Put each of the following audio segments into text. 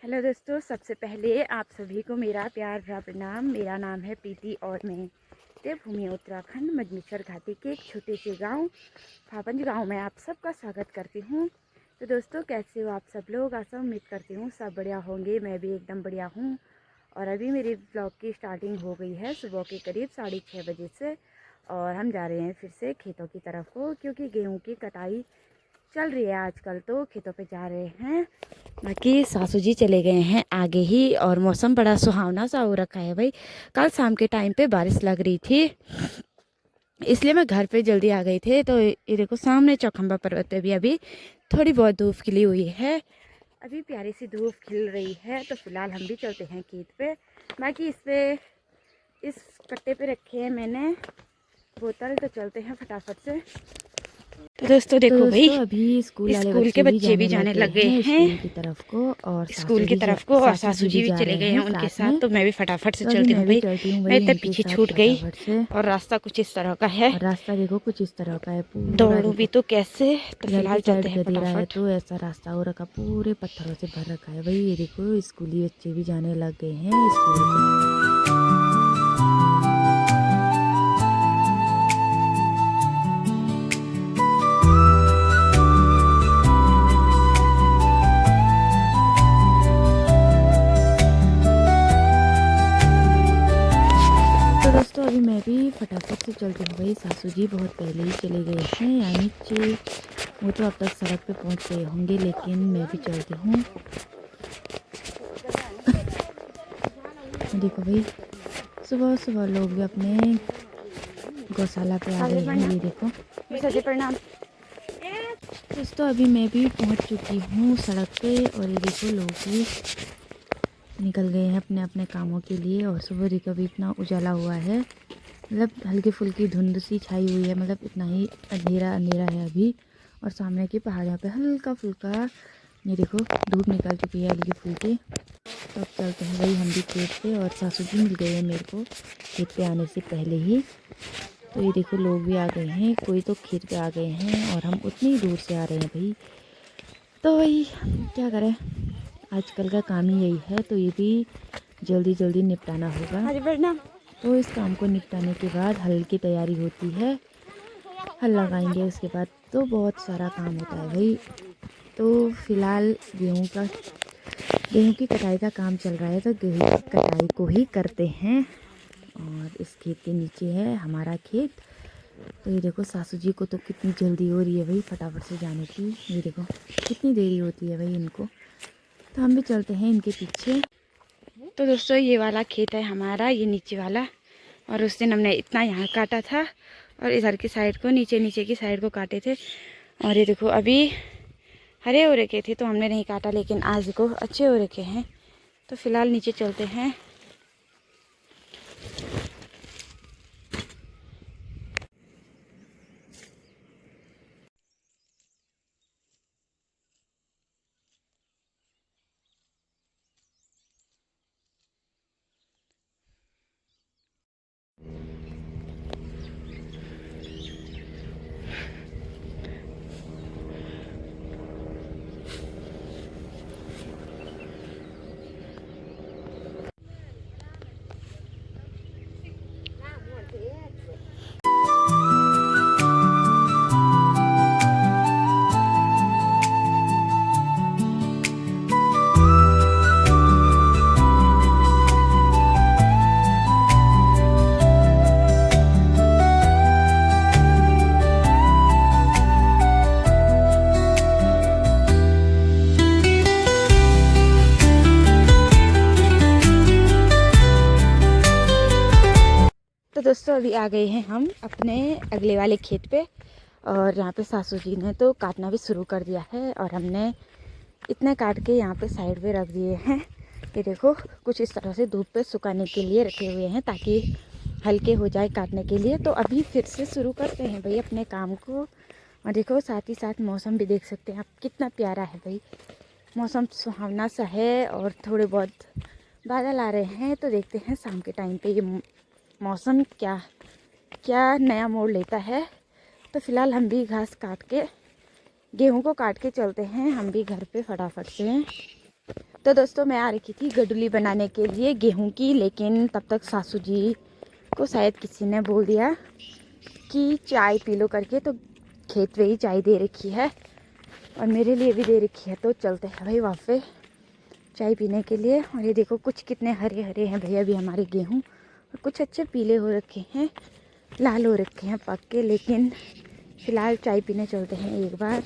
Hello दोस्तों, सबसे पहले आप सभी को मेरा प्यार भरा प्रणाम। मेरा नाम है प्रीति और मैं देवभूमि उत्तराखंड मजमेश्वर घाटी के एक छोटे से गांव फापंज गांव में आप सबका स्वागत करती हूं। तो दोस्तों, कैसे हो आप सब लोग? आशा उम्मीद करती हूँ सब बढ़िया होंगे। मैं भी एकदम बढ़िया हूँ। और अभी मेरी ब्लॉग की स्टार्टिंग हो गई है सुबह के करीब 6:30 बजे से, और हम जा रहे हैं फिर से खेतों की तरफ को, क्योंकि गेहूँ की कटाई चल रही है आजकल। तो खेतों पे जा रहे हैं। बाकी सासू जी चले गए हैं आगे ही, और मौसम बड़ा सुहावना सा हो रखा है भाई। कल शाम के टाइम पे बारिश लग रही थी, इसलिए मैं घर पे जल्दी आ गई थी। तो ये देखो सामने चौखंबा पर्वत पे भी अभी थोड़ी बहुत धूप खिली हुई है। अभी प्यारी सी धूप खिल रही है। तो फिलहाल हम भी चलते हैं खेत पे। बाकी इस कट्टे पे रखे हैं मैंने बोतल, तो चलते हैं फटाफट से। तो दोस्तों देखो भाई, अभी स्कूल के बच्चे भी जाने लग गए हैं स्कूल की तरफ को, और स्कूल की तरफ को, और सासू जी भी चले गए हैं उनके साथ। तो मैं भी फटाफट से चलती हूँ भाई। मैं इतने पीछे छूट गई, और रास्ता कुछ इस तरह का है। और रास्ता देखो कुछ इस तरह का है, पूरा दौड़ू भी तो कैसे। तो घर फिलहाल की साइड चलते हैं गदेरा है, फटाफट। तो ऐसा रास्ता हो रखा, पूरे पत्थरों से भर रखा है भाई। ये देखो स्कूली बच्चे भी जाने लग गए हैं स्कूल को। दोस्तों अभी मैं भी फटाफट से चलती हूँ भाई। सासू जी बहुत पहले ही चले गए हैं, यानी कि वो तो अब तक सड़क पे पहुँच गए होंगे, लेकिन मैं भी चलती हूँ। देखो भाई, सुबह सुबह लोग भी अपने गौशाला पे आ गए हैं। ये देखो प्रणाम। दोस्तों अभी मैं भी पहुँच चुकी हूँ सड़क पे, और ये देखो लोग भी निकल गए हैं अपने अपने कामों के लिए। और सुबह देखो अभी इतना उजाला हुआ है, मतलब हल्की फुल्की धुंध सी छाई हुई है, मतलब इतना ही अंधेरा अंधेरा है अभी। और सामने की पहाड़ियों पे हल्का फुल्का ये देखो धूप निकल चुकी है हल्की फुल्की। तो अब चलते हैं भाई हम भी खेत पे, और सासू जी मिल गए हैं मेरे को खेत पे आने से पहले ही। तो ये देखो लोग भी आ गए हैं, कोई तो खेत पे आ गए हैं, और हम उतनी दूर से आ रहे हैं भाई। तो भाई क्या करें, आजकल का काम ही यही है। तो ये भी जल्दी जल्दी निपटाना होगा। तो इस काम को निपटाने के बाद हल की तैयारी होती है, हल लगाएंगे उसके बाद। तो बहुत सारा काम होता है भाई। तो फिलहाल गेहूं की कटाई का काम चल रहा है, तो गेहूं की कटाई को ही करते हैं। और इस खेत के नीचे है हमारा खेत। तो ये देखो सासू जी को तो कितनी जल्दी हो रही है भाई फटाफट से जाने की। ये देखो कितनी देरी होती है भाई इनको। तो हम भी चलते हैं इनके पीछे। तो दोस्तों ये वाला खेत है हमारा, ये नीचे वाला। और उस दिन हमने इतना यहाँ काटा था, और इधर की साइड को, नीचे नीचे की साइड को काटे थे। और ये देखो अभी हरे हो रखे थे तो हमने नहीं काटा, लेकिन आज देखो अच्छे हो रखे हैं। तो फिलहाल नीचे चलते हैं। तो दोस्तों अभी आ गए हैं हम अपने अगले वाले खेत पे, और यहाँ पे सासू जी ने तो काटना भी शुरू कर दिया है। और हमने इतने काट के यहाँ पे साइड पे रख दिए हैं। ये देखो कुछ इस तरह से धूप पे सुखाने के लिए रखे हुए हैं, ताकि हल्के हो जाए काटने के लिए। तो अभी फिर से शुरू करते हैं भाई अपने काम को। और देखो साथ ही साथ मौसम भी देख सकते हैं आप, कितना प्यारा है भाई। मौसम सुहावना सा है, और थोड़े बहुत बादल आ रहे हैं। तो देखते हैं शाम के टाइम पे ये मौसम क्या क्या नया मोड़ लेता है। तो फिलहाल हम भी घास काट के, गेहूं को काट के चलते हैं हम भी घर पे फटाफट से। तो दोस्तों मैं आ रखी थी गडुली बनाने के लिए गेहूं की, लेकिन तब तक सासू जी को शायद किसी ने बोल दिया कि चाय पी लो करके, तो खेत में ही चाय दे रखी है और मेरे लिए भी दे रखी है। तो चलते हैं भाई वहाँ पे चाय पीने के लिए। और ये देखो कुछ कितने हरे हरे हैं भैया अभी हमारे गेहूँ, और कुछ अच्छे पीले हो रखे हैं, लाल हो रखे हैं पक के। लेकिन फ़िलहाल चाय पीने चलते हैं एक बार।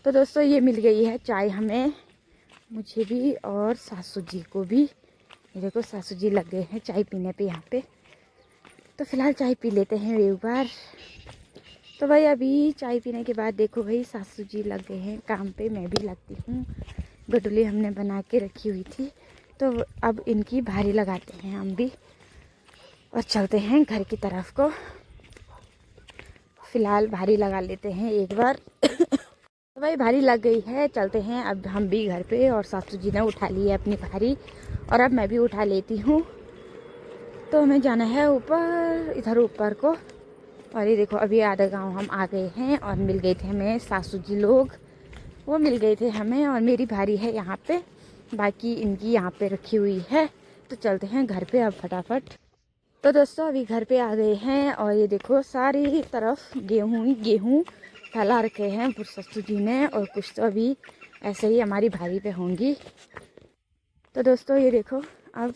तो दोस्तों ये मिल गई है चाय हमें, मुझे भी और सासू जी को भी। ये देखो सासू जी लग गए हैं चाय पीने पे यहाँ पे। तो फ़िलहाल चाय पी लेते हैं एक बार। तो भाई अभी चाय पीने के बाद देखो भाई सासू जी लग गए हैं काम पे, मैं भी लगती हूँ। गडुली हमने बना के रखी हुई थी, तो अब इनकी भारी लगाते हैं हम भी और चलते हैं घर की तरफ को। फ़िलहाल भारी लगा लेते हैं एक बार। तो भाई भारी लग गई है, चलते हैं अब हम भी घर पे। और सासू जी ने उठा ली है अपनी भारी और अब मैं भी उठा लेती हूँ। तो हमें जाना है ऊपर, इधर ऊपर को। और ये देखो अभी आधा गांव हम आ गए हैं और मिल गए थे हमें सासू जी लोग, वो मिल गए थे हमें। और मेरी भारी है यहाँ पे, बाकी इनकी यहाँ पे रखी हुई है। तो चलते हैं घर पे अब फटाफट। तो दोस्तों अभी घर पे आ गए हैं और ये देखो सारी तरफ गेहूं गेहूं फैला रखे हैं सासू जी ने, और कुछ तो अभी ऐसे ही हमारी भारी पे होंगी। तो दोस्तों ये देखो अब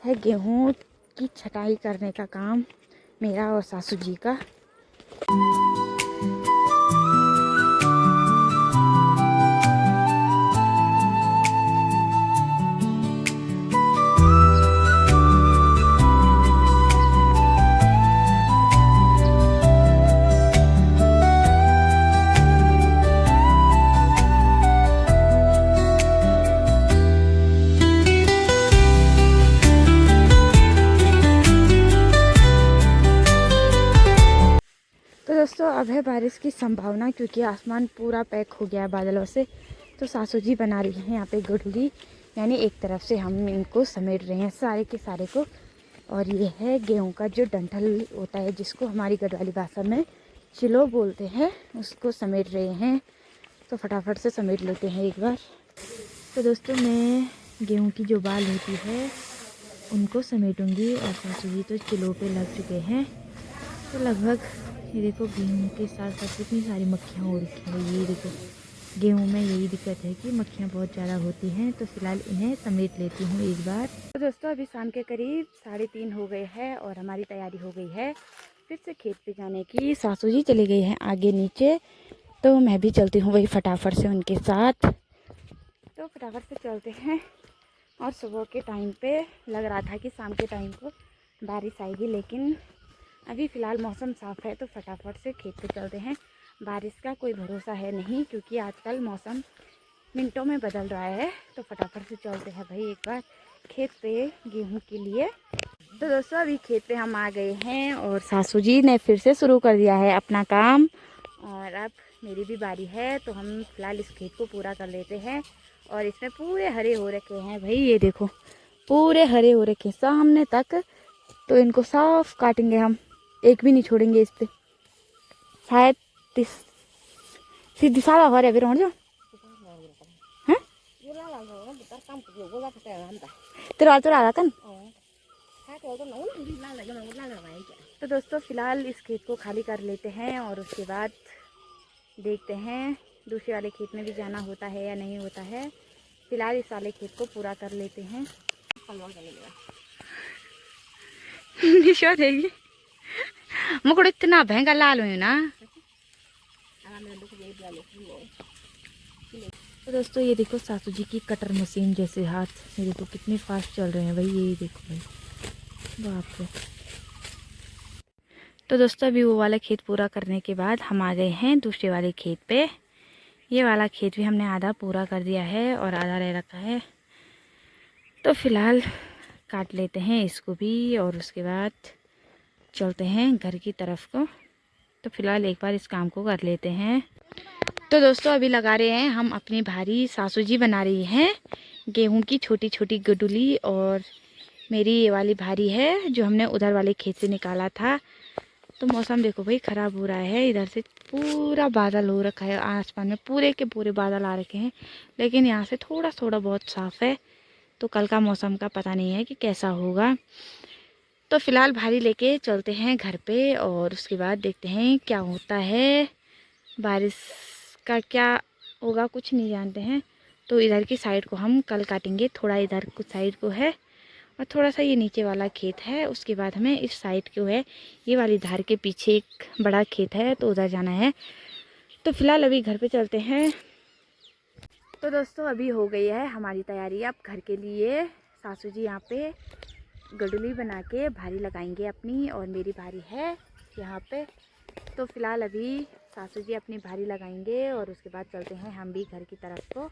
है गेहूं की छटाई करने का काम मेरा और सासू जी का। तो दोस्तों अब है बारिश की संभावना, क्योंकि आसमान पूरा पैक हो गया है बादलों से। तो सासू जी बना रही हैं यहाँ पे गडुली, यानी एक तरफ से हम इनको समेट रहे हैं सारे के सारे को। और ये है गेहूं का जो डंठल होता है, जिसको हमारी गढ़वाली भाषा में चिलो बोलते हैं, उसको समेट रहे हैं। तो फटाफट से समेट लेते हैं एक बार। तो दोस्तों मैं गेहूँ की जो बाल होती है उनको समेटूँगी, और सासू जी तो चिलो पे लग चुके हैं। तो लगभग ये देखो गेहूं के साथ साथ कितनी सारी मक्खियाँ हो रखी हैं। ये देखो गेहूं में यही दिक्कत है कि मक्खियाँ बहुत ज़्यादा होती हैं। तो फिलहाल इन्हें समेट लेती हूँ एक बार। तो दोस्तों अभी शाम के करीब 3:30 हो गए हैं और हमारी तैयारी हो गई है फिर से खेत पे जाने की। सासू जी चले गई हैं आगे नीचे, तो मैं भी चलती हूँ वही फटाफट से उनके साथ। तो फटाफट से चलते हैं। और सुबह के टाइम पे लग रहा था कि शाम के टाइम को बारिश आएगी, लेकिन अभी फ़िलहाल मौसम साफ़ है। तो फटाफट से खेत पे चलते हैं। बारिश का कोई भरोसा है नहीं, क्योंकि आजकल मौसम मिनटों में बदल रहा है। तो फटाफट से चलते हैं भाई एक बार खेत पे गेहूं के लिए। तो दोस्तों अभी खेत पे हम आ गए हैं और सासू जी ने फिर से शुरू कर दिया है अपना काम, और अब मेरी भी बारी है। तो हम फिलहाल इस खेत को पूरा कर लेते हैं। और इसमें पूरे हरे हो रखे हैं भाई, ये देखो पूरे हरे हो रखे सामने तक। तो इनको साफ काटेंगे हम, एक भी नहीं छोड़ेंगे इस पे। शायद सीधी सारा हरे भी रोड जो हैं तेरा तो रहा कन। तो दोस्तों फिलहाल इस खेत को खाली कर लेते हैं और उसके बाद देखते हैं दूसरे वाले खेत में भी जाना होता है या नहीं होता है। फिलहाल इस वाले खेत को पूरा कर लेते हैं। निशा देगी मुकुड़ इतना महंगा लाल हुई ना। तो दोस्तों ये देखो सासू जी की कटर मशीन जैसे हाथ, ये देखो कितने फास्ट चल रहे हैं भाई। ये देखो भाई बाप रे। तो दोस्तों अभी वो वाला खेत पूरा करने के बाद हम आ गए हैं दूसरे वाले खेत पे। ये वाला खेत भी हमने आधा पूरा कर दिया है और आधा रह रखा है। तो फिलहाल काट लेते हैं इसको भी और उसके बाद चलते हैं घर की तरफ को। तो फिलहाल एक बार इस काम को कर लेते हैं। तो दोस्तों अभी लगा रहे हैं हम अपनी भारी। सासू जी बना रही हैं गेहूं की छोटी छोटी गडुली, और मेरी ये वाली भारी है जो हमने उधर वाले खेत से निकाला था। तो मौसम देखो भाई ख़राब हो रहा है। इधर से पूरा बादल हो रखा है, आसमान में पूरे के पूरे बादल आ रखे हैं, लेकिन यहाँ से थोड़ा थोड़ा बहुत साफ़ है। तो कल का मौसम का पता नहीं है कि कैसा होगा। तो फ़िलहाल भारी लेके चलते हैं घर पे और उसके बाद देखते हैं क्या होता है। बारिश का क्या होगा कुछ नहीं जानते हैं। तो इधर की साइड को हम कल काटेंगे, थोड़ा इधर कुछ साइड को है और थोड़ा सा ये नीचे वाला खेत है। उसके बाद हमें इस साइड को है, ये वाली धार के पीछे एक बड़ा खेत है, तो उधर जाना है। तो फ़िलहाल अभी घर पे चलते हैं। तो दोस्तों अभी हो गई है हमारी तैयारी अब घर के लिए। सासू जी यहाँ पे गडुली बना के भारी लगाएंगे अपनी, और मेरी भारी है यहाँ पे। तो फ़िलहाल अभी सासू जी अपनी भारी लगाएंगे और उसके बाद चलते हैं हम भी घर की तरफ को।